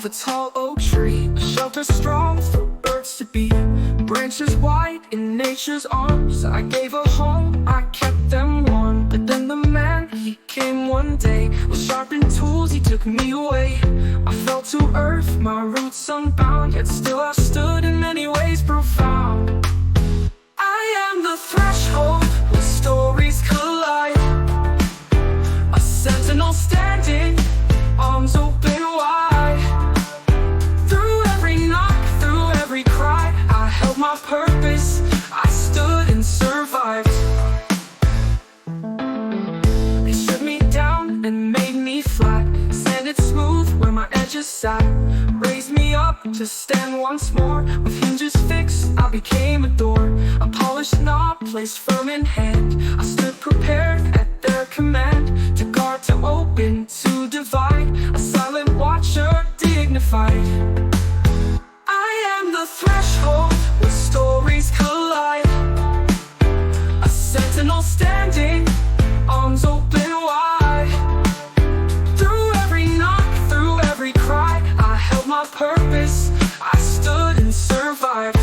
of a tall oak tree, a shelter strong for birds to be. Branches wide in nature's arms, I gave a home, I kept them warm. But then the man, he came one day, with sharpened tools he took me away. I fell to earth, my roots unbound, yet still I stood in many ways profound. I am the threshold where stories collide, a sentinel standing, arms open wide. Through every knock, through every cry, I held my purpose, I stood and survived. They stripped me down and made me flat, sanded smooth where my edges sat, raised me up to stand once more. With hinges fixed, I became a door, a polished knob placed firm in hand. I stood prepared at their command, to guard, to open, to divide, a silent watcher, dignified. I am the threshold where stories collide, a sentinel standing, arms open wide. Through every knock, through every cry, I held my purpose, I stood and survived.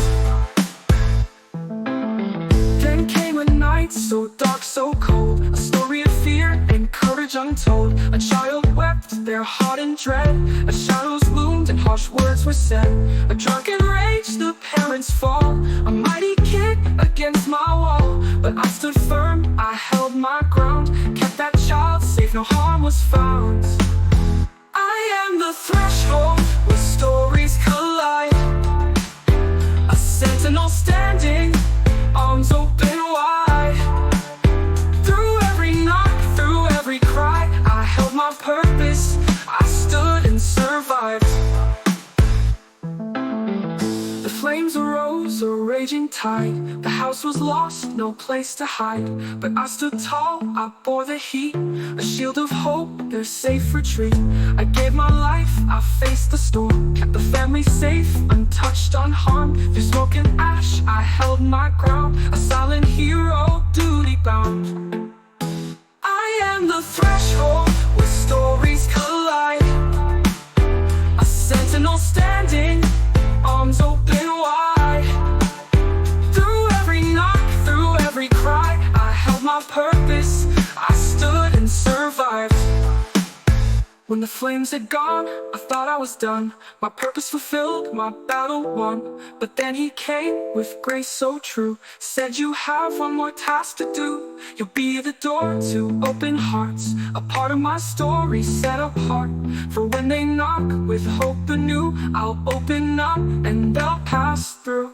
Then came a night so dark, so cold, a story of fear and courage untold. A child wept, their heart in dread, a shadows loomed and harsh words were said. A drunken rage, the parents fall, a mighty kick against my wall. But I stood firm, I held my ground, kept that child safe, no harm was found. I am the threshold where stories collide, a sentinel standing, arms open wide. Through every knock, through every cry, I held my purpose, I stood and survived. The flames arose, a raging tide, the house was lost, no place to hide. But I stood tall, I bore the heat, a shield of hope, their safe retreat. I gave my life, I faced the storm, kept the family safe, untouched, unharmed. Through smoke and ash, I held my ground, a silent hero, duty bound. I am the threshold where stories collide, a sentinel standing, arms open wide. Through every knock, through every cry, I held my purpose, I stood and survived. When the flames had gone, I thought I was done, my purpose fulfilled, my battle won. But then he came with grace so true, said you have one more task to do. You'll be the door to open hearts, a part of my story set apart. For when they knock with hope anew, I'll open up and they'll pass through.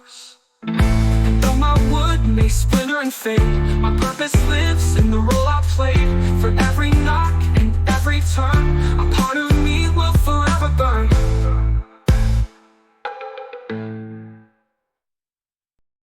And though my wood may splinter and fade, my purpose lives in the road